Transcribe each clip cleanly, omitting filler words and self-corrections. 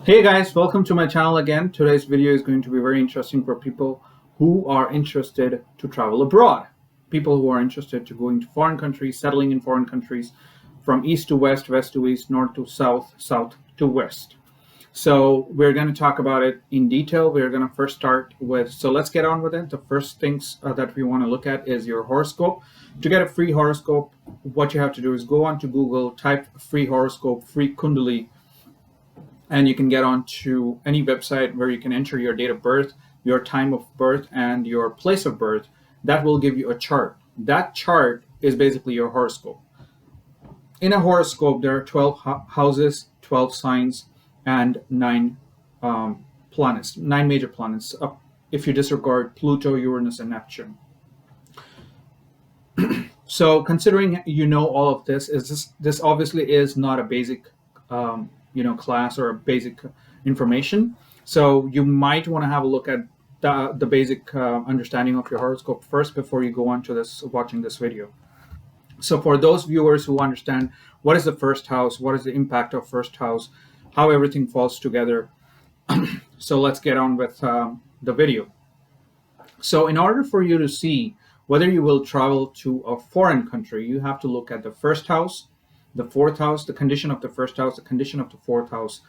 Hey guys, welcome to my channel again. Today's video is going to be very interesting for people who are interested to travel abroad. People who are interested to going to foreign countries, settling in foreign countries, from east to west, west to east, north to south, south to west. So we're going to talk about it in detail. We're going to first start with, so let's get on with it. The first things that we want to look at is your horoscope. To get a free horoscope, what you have to do is go onto Google, type free horoscope, free Kundali, and you can get onto any website where you can enter your date of birth, your time of birth, and your place of birth. That will give you a chart. That chart is basically your horoscope. In a horoscope, there are 12 houses, 12 signs, and 9 planets, 9 major planets, if you disregard Pluto, Uranus, and Neptune. So considering you know all of this, this obviously is not a basic class or a basic information. So you might want to have a look at the basic understanding of your horoscope first before you go on to watching this video. So for those viewers who understand what is the first house, what is the impact of first house, how everything falls together, so let's get on with the video. So in order for you to see whether you will travel to a foreign country, you have to look at the first house, the fourth house, the condition of the first house, the condition of the fourth house,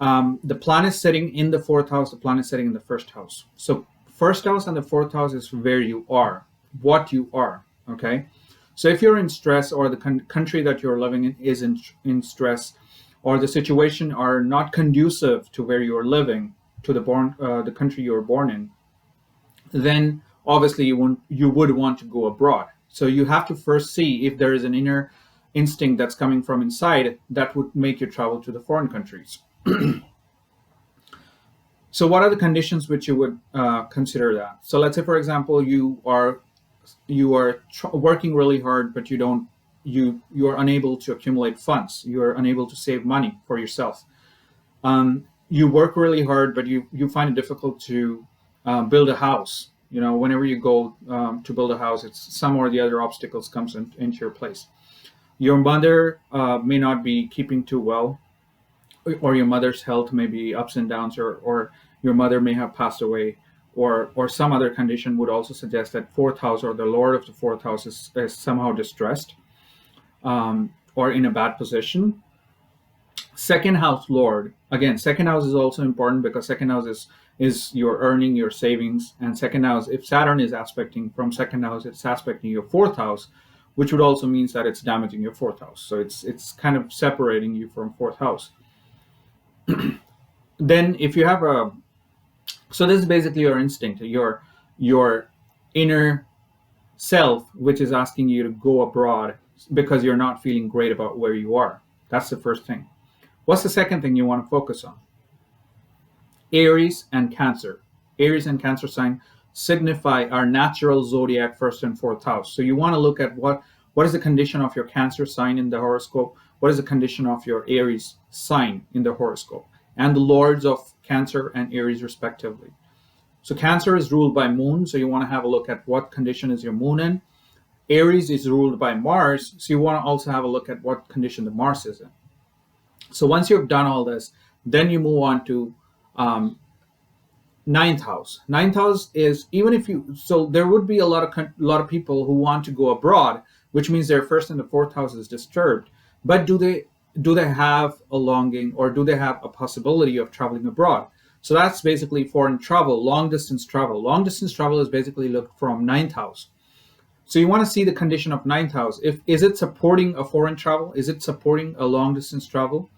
the planet setting in the fourth house, the planet setting in the first house. So first house and the fourth house is where you are, what you are, okay? So if you're in stress, or the country that you're living in is in stress, or the situation are not conducive to where you're living, to the country you were born in, then obviously you would want to go abroad. So you have to first see if there is an inner instinct that's coming from inside that would make you travel to the foreign countries. So what are the conditions which you would consider that? So let's say, for example, you are working really hard, but you are unable to accumulate funds. You are unable to save money for yourself. You work really hard, but you find it difficult to build a house. You know, whenever you go to build a house, it's some or the other obstacles comes into your place. Your mother may not be keeping too well, or your mother's health may be ups and downs, or your mother may have passed away, or some other condition would also suggest that fourth house or the lord of the fourth house is somehow distressed or in a bad position. Second house lord, again, second house is also important because second house is your earning, your savings. And second house, if Saturn is aspecting from second house, it's aspecting your fourth house, which would also means that it's damaging your fourth house. So it's kind of separating you from fourth house. Then if you have so this is basically your instinct, your inner self, which is asking you to go abroad because you're not feeling great about where you are. That's the first thing. What's the second thing you want to focus on? Aries and Cancer. Aries and Cancer sign signify our natural zodiac first and fourth house. So you want to look at what is the condition of your Cancer sign in the horoscope, what is the condition of your Aries sign in the horoscope, and the lords of Cancer and Aries respectively. So Cancer is ruled by moon, so you want to have a look at what condition is your moon in. Aries is ruled by Mars, so you want to also have a look at what condition the Mars is in. So once you've done all this, then you move on to ninth house. Ninth house is, even if you, so there would be a lot of people who want to go abroad, which means their first and the fourth house is disturbed. But do they have a longing, or do they have a possibility of traveling abroad? So that's basically foreign travel, long distance travel. Long distance travel is basically looked from ninth house. So you want to see the condition of ninth house. Is it supporting a foreign travel? Is it supporting a long distance travel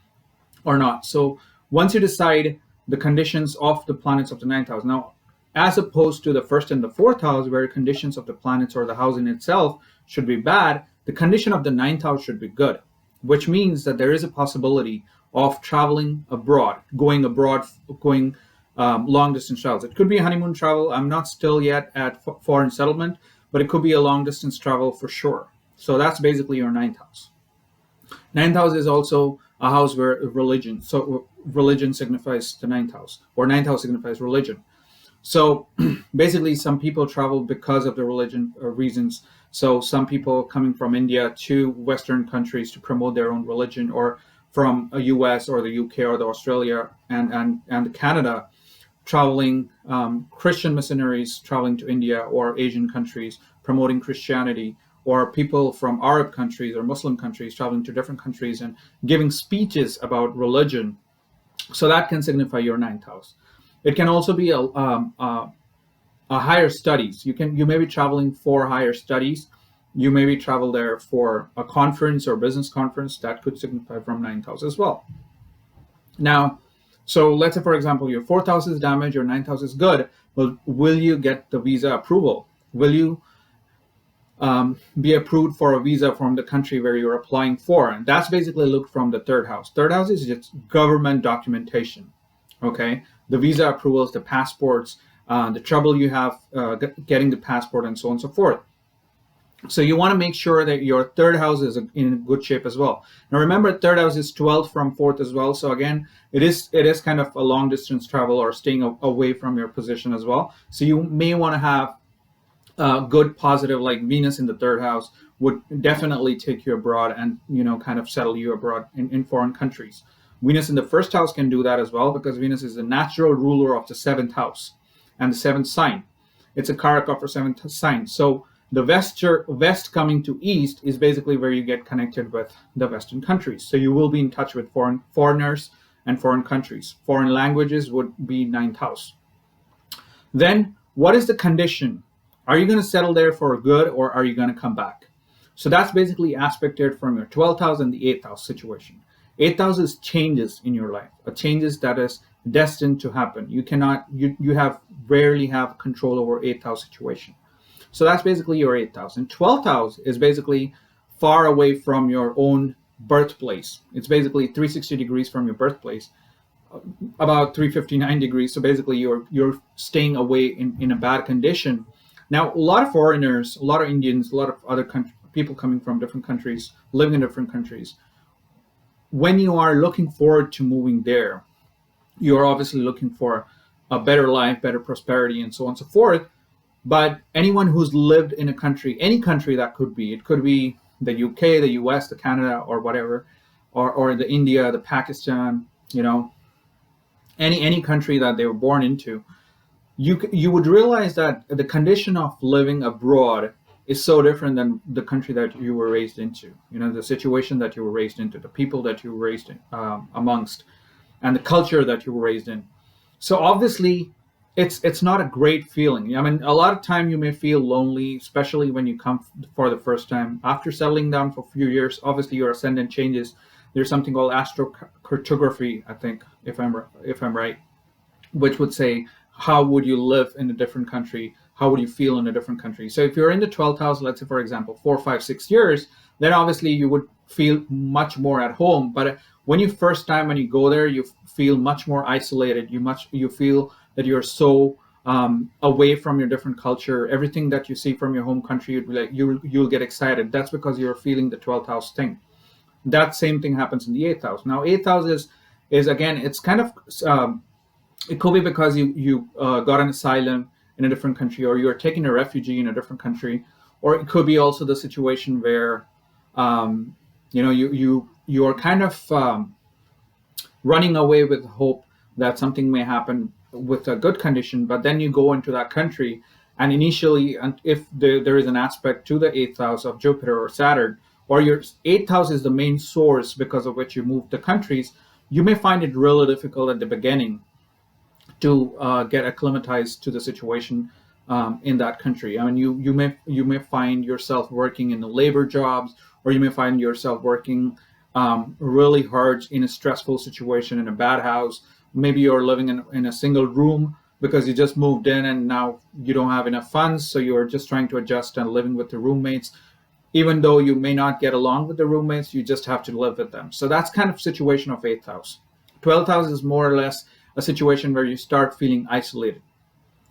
or not? So once you decide the conditions of the planets of the ninth house, now as opposed to the first and the fourth house where conditions of the planets or the house in itself should be bad, the condition of the ninth house should be good, which means that there is a possibility of traveling abroad, going long distance travels. It could be a honeymoon travel. I'm not still yet at foreign settlement, but it could be a long distance travel for sure. So that's basically your ninth house. Ninth house is also a house where religion, so religion signifies the ninth house, or ninth house signifies religion. So basically some people travel because of the religion reasons. So some people coming from India to Western countries to promote their own religion, or from a US or the UK or the Australia and Canada, traveling, Christian missionaries traveling to India or Asian countries promoting Christianity, or people from Arab countries or Muslim countries traveling to different countries and giving speeches about religion. So that can signify your ninth house. It can also be a higher studies. You may be traveling for higher studies. You maybe travel there for a conference or business conference. That could signify from ninth house as well. Now, so let's say, for example, your fourth house is damaged, your ninth house is good. Well, will you get the visa approval? Will you be approved for a visa from the country where you're applying for? And that's basically looked from the third house. Third house is just government documentation. Okay, the visa approvals, the passports, the trouble you have getting the passport, and so on and so forth. So you want to make sure that your third house is in good shape as well. Now remember, third house is 12th from fourth as well. So again, it is kind of a long distance travel or staying away from your position as well. So you may want to have good positive, like Venus in the third house would definitely take you abroad and kind of settle you abroad in foreign countries. Venus in the first house can do that as well, because Venus is the natural ruler of the seventh house and the seventh sign. It's a karaka for seventh sign. So the west coming to east is basically where you get connected with the Western countries. So you will be in touch with foreigners and foreign countries. Foreign languages would be ninth house. Then what is the condition? Are you going to settle there for good, or are you going to come back? So that's basically aspected from your 12th house and the 8th house situation. 8th house is changes in your life, a changes that is destined to happen. You rarely have control over 8th house situation. So that's basically your 8th house. And 12th house is basically far away from your own birthplace. It's basically 360 degrees from your birthplace, about 359 degrees. So basically you're staying away in a bad condition. Now, a lot of foreigners, a lot of Indians, a lot of other people coming from different countries, living in different countries, when you are looking forward to moving there, you're obviously looking for a better life, better prosperity, and so on and so forth. But anyone who's lived in a country, any country that could be, it could be the UK, the US, the Canada, or whatever, or the India, the Pakistan, any country that they were born into, you would realize that the condition of living abroad is so different than the country that you were raised into. The situation that you were raised into, the people that you were raised in, amongst, and the culture that you were raised in. So obviously, it's not a great feeling. I mean, a lot of time you may feel lonely, especially when you come for the first time. After settling down for a few years, obviously your ascendant changes. There's something called astrocartography, I think, if I'm right, which would say, how would you live in a different country? How would you feel in a different country? So if you're in the 12th house, let's say, for example, 4, 5, 6 years, then obviously you would feel much more at home. But when you go there, you feel much more isolated. You feel that you're so away from your different culture. Everything that you see from your home country, you'd be like, you'll get excited. That's because you're feeling the 12th house thing. That same thing happens in the 8th house. Now, 8th house is again, it's kind of, it could be because you got an asylum in a different country, or you're taking a refugee in a different country, or it could be also the situation where you are kind of running away with hope that something may happen with a good condition, but then you go into that country, and initially, if there is an aspect to the 8th house of Jupiter or Saturn, or your 8th house is the main source because of which you move the countries, you may find it really difficult at the beginning to get acclimatized to the situation in that country. I mean, you may find yourself working in the labor jobs, or you may find yourself working really hard in a stressful situation in a bad house. Maybe you're living in a single room because you just moved in and now you don't have enough funds, so you're just trying to adjust and living with the roommates. Even though you may not get along with the roommates, you just have to live with them. So that's kind of situation of 8th house. 12th house is more or less a situation where you start feeling isolated.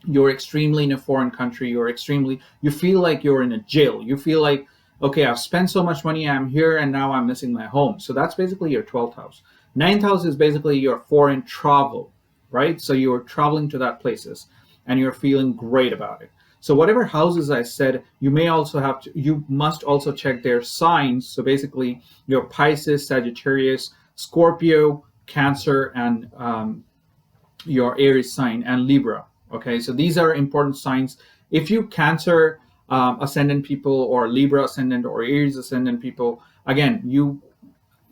You're extremely in a foreign country. You feel like you're in a jail. You feel like, okay, I've spent so much money, I'm here, and now I'm missing my home. So that's basically your 12th house. 9th house is basically your foreign travel, right? So you're traveling to that places and you're feeling great about it. So whatever houses I said, you must also check their signs. So basically your Pisces, Sagittarius, Scorpio, Cancer, and your Aries sign, and Libra. Okay, so these are important signs. If you Cancer ascendant people, or Libra ascendant, or Aries ascendant people, again, you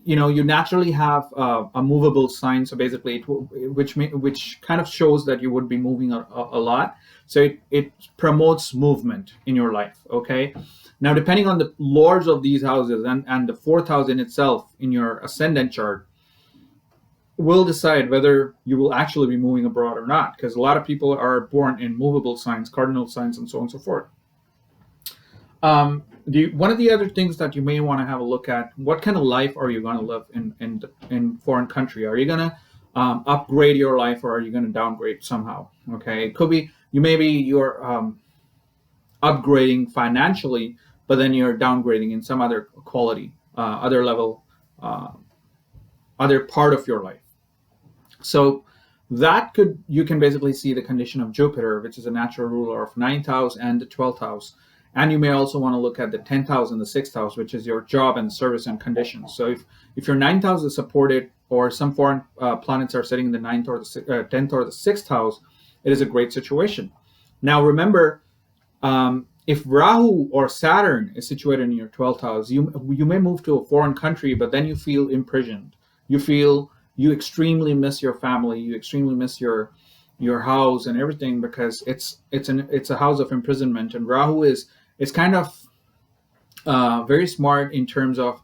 naturally have a movable sign. So basically, which kind of shows that you would be moving a lot. So it promotes movement in your life. Okay. Now, depending on the lords of these houses, and the fourth house in itself in your ascendant chart, will decide whether you will actually be moving abroad or not. Because a lot of people are born in movable signs, cardinal signs, and so on and so forth. One of the other things that you may want to have a look at: what kind of life are you going to live in foreign country? Are you going to upgrade your life, or are you going to downgrade somehow? Okay, it could be you're upgrading financially, but then you're downgrading in some other quality, other level, other part of your life. So you can basically see the condition of Jupiter, which is a natural ruler of 9th house and the 12th house. And you may also want to look at the 10th house and the 6th house, which is your job and service and conditions. So if your 9th house is supported, or some foreign planets are sitting in the 9th or the 10th or the 6th house, it is a great situation. Now, remember, if Rahu or Saturn is situated in your 12th house, you may move to a foreign country, but then you feel imprisoned. You feel you extremely miss your family. You extremely miss your house and everything, because it's a house of imprisonment. And Rahu is kind of very smart in terms of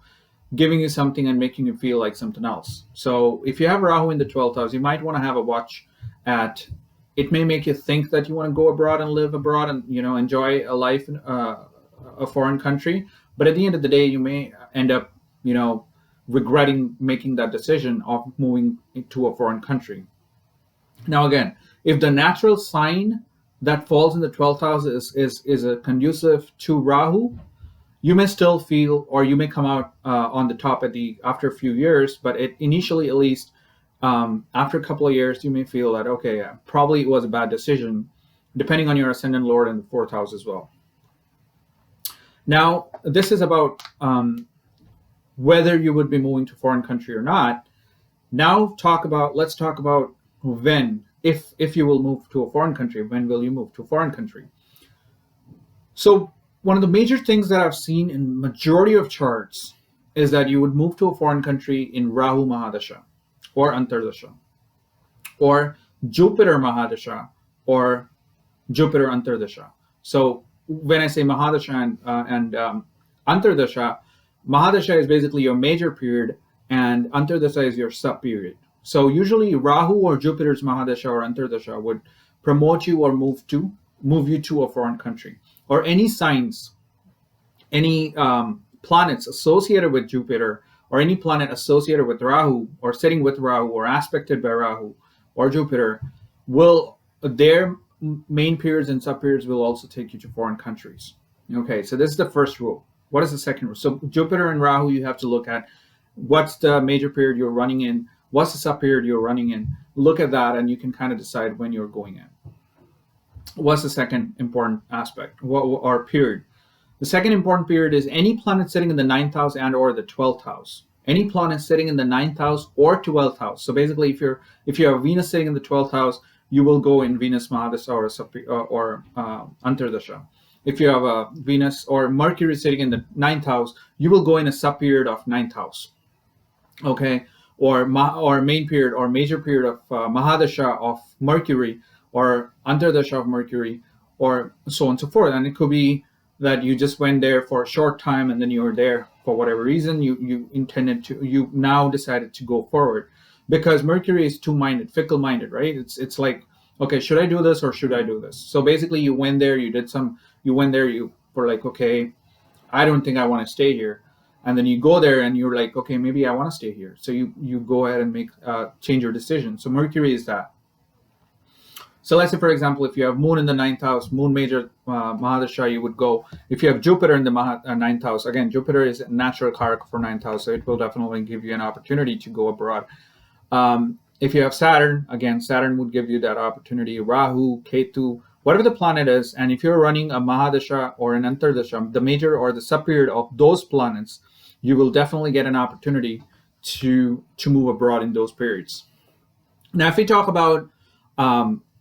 giving you something and making you feel like something else. So if you have Rahu in the 12th house, you might want to have a watch at. It may make you think that you want to go abroad and live abroad and enjoy a life in a foreign country. But at the end of the day, you may end up regretting making that decision of moving to a foreign country. Now, again, if the natural sign that falls in the 12th house is a conducive to Rahu, you may still feel, or you may come out on the top after a few years. But initially, at least, after a couple of years, you may feel that, okay, probably it was a bad decision, depending on your ascendant lord in the 4th house as well. Now, this is about whether you would be moving to a foreign country or not. Now, let's talk about when, if you will move to a foreign country. When will you move to a foreign country? So one of the major things that I've seen in majority of charts is that you would move to a foreign country in Rahu Mahadasha, or Antardasha, or Jupiter Mahadasha, or Jupiter Antardasha. So when I say Mahadasha and Antardasha, Mahadasha is basically your major period, and Antardasha is your sub period. So usually Rahu or Jupiter's Mahadasha or Antardasha would promote you or move you to a foreign country, or any signs, any planets associated with Jupiter, or any planet associated with Rahu, or sitting with Rahu, or aspected by Rahu or Jupiter, their main periods and sub periods will also take you to foreign countries. Okay, so this is the first rule. What is the second rule? So Jupiter and Rahu, you have to look at what's the major period you're running in, what's the sub period you're running in. Look at that, and you can kind of decide when you're going in. What's the second important aspect or period? The second important period is any planet sitting in the 9th house and or the 12th house. Any planet sitting in the 9th house or 12th house. So basically, if you have Venus sitting in the 12th house, you will go in Venus Mahadasha or Antardasha. If you have a Venus or Mercury sitting in the 9th house, you will go in a sub period of 9th house. Okay, or main period or major period of Mahadasha of Mercury, or Antardasha of Mercury, or so on and so forth. And it could be that you just went there for a short time, and then you were there for whatever reason. You now decided to go forward, because Mercury is two-minded, fickle-minded, right? It's like, okay, should I do this or should I do this? So basically, you went there, you were like, okay, I don't think I want to stay here. And then you go there and you're like, okay, maybe I want to stay here. So you go ahead and change your decision. So Mercury is that. So let's say, for example, if you have Moon in the 9th house, Moon major Mahadasha, you would go. If you have Jupiter in the 9th house, again, Jupiter is a natural karaka for 9th house, so it will definitely give you an opportunity to go abroad. If you have Saturn, again, Saturn would give you that opportunity. Rahu, Ketu, whatever the planet is, and if you're running a Mahadasha or an Antardasha, the major or the sub period of those planets, you will definitely get an opportunity to move abroad in those periods. Now, if we talk about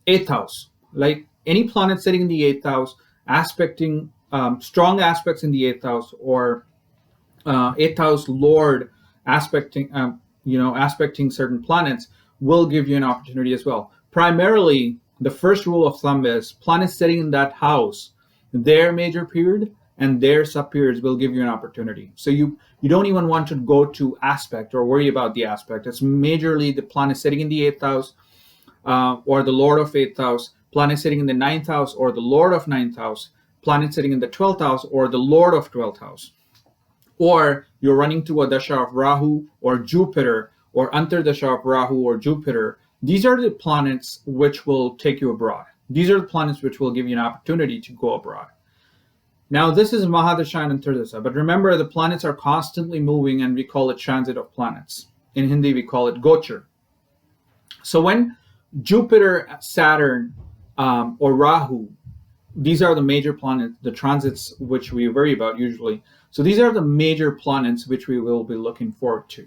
eighth house, like any planet sitting in the eighth house, aspecting strong aspects in the eighth house, or eighth house lord aspecting, aspecting certain planets, will give you an opportunity as well. Primarily, the first rule of thumb is planets sitting in that house, their major period and their sub periods will give you an opportunity. So you don't even want to go to aspect or worry about the aspect. It's majorly the planet sitting in the eighth house, or the lord of eighth house, planet sitting in the ninth house, or the lord of ninth house, planet sitting in the 12th house, or the lord of 12th house. Or you're running through a dasha of Rahu or Jupiter, or antardasha of Rahu or Jupiter. These are the planets which will take you abroad. These are the planets which will give you an opportunity to go abroad. Now, this is Mahadasha and Antardasha, but remember the planets are constantly moving and we call it transit of planets. In Hindi, we call it Gochar. So when Jupiter, Saturn, or Rahu, these are the major planets, the transits which we worry about usually. So these are the major planets which we will be looking forward to.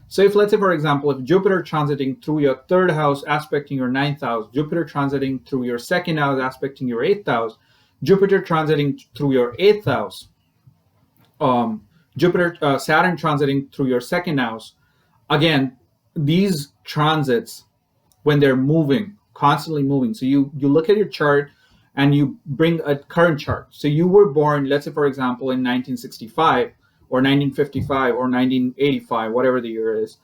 So if, let's say, for example, if Jupiter transiting through your third house, aspecting your ninth house, Jupiter transiting through your second house, aspecting your eighth house, Jupiter transiting through your eighth house, Saturn transiting through your second house, again, these transits, when they're moving, constantly moving, so you look at your chart and you bring a current chart. So you were born, let's say, for example, in 1965 or 1955 or 1985, whatever the year is.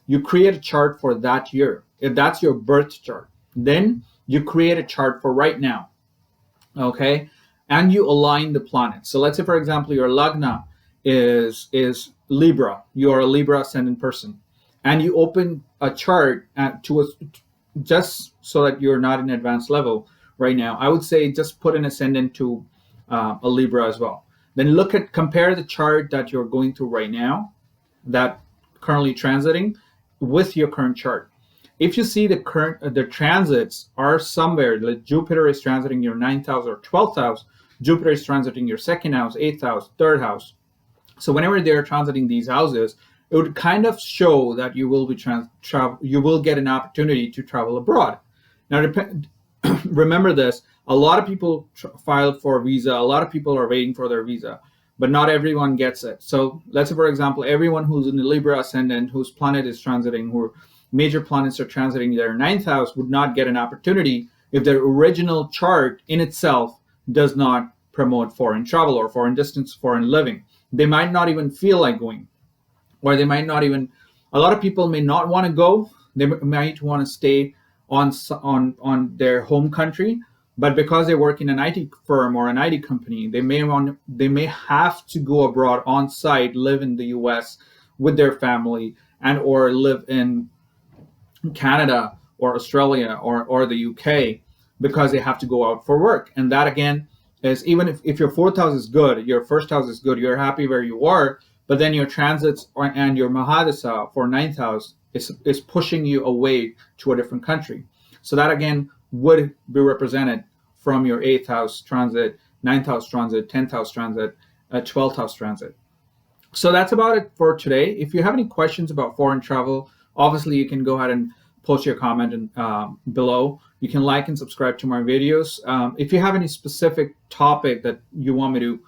You create a chart for that year. If that's your birth chart, then you create a chart for right now, okay? And you align the planets. So let's say, for example, your Lagna is Libra. You're a Libra ascendant person. And you open a chart just so that you're not in advanced level right now, I would say just put an ascendant to a Libra as well. Then compare the chart that you're going through right now, that currently transiting, with your current chart. If you see the transits are somewhere, like Jupiter is transiting your 9th house or 12th house, Jupiter is transiting your 2nd house, 8th house, 3rd house. So whenever they're transiting these houses, it would kind of show that you will be you will get an opportunity to travel abroad. Now, remember this, a lot of people file for a visa, a lot of people are waiting for their visa, but not everyone gets it. So let's say, for example, everyone who's in the Libra ascendant, whose planet is transiting, who major planets are transiting their 9th house, would not get an opportunity if their original chart in itself does not promote foreign travel or foreign distance, foreign living. They might not even feel like going, or they might not even, a lot of people may not want to go. They might want to stay on their home country, but because they work in an IT firm or an IT company, they may have to go abroad on site, live in the US with their family, and or live in Canada or Australia or the UK, because they have to go out for work. And that again is, even if your 4th house is good, your 1st house is good, you're happy where you are, but then your transits and your Mahadasha for 9th house is pushing you away to a different country. So that again would be represented from your 8th house transit, 9th house transit, 10th house transit, 12th house transit. So that's about it for today. If you have any questions about foreign travel, obviously you can go ahead and post your comment below. You can like and subscribe to my videos. If you have any specific topic that you want me to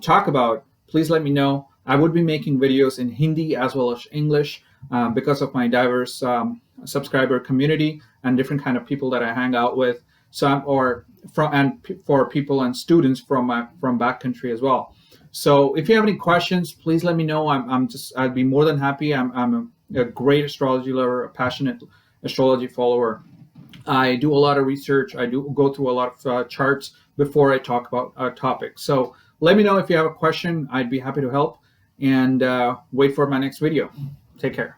talk about, please let me know. I would be making videos in Hindi as well as English because of my diverse subscriber community and different kind of people that I hang out with. For people and students from backcountry as well. So if you have any questions, please let me know. I'd be more than happy. I'm a great astrology lover, a passionate astrology follower. I do a lot of research. I do go through a lot of charts before I talk about a topic. So let me know if you have a question. I'd be happy to help, and wait for my next video. Take care.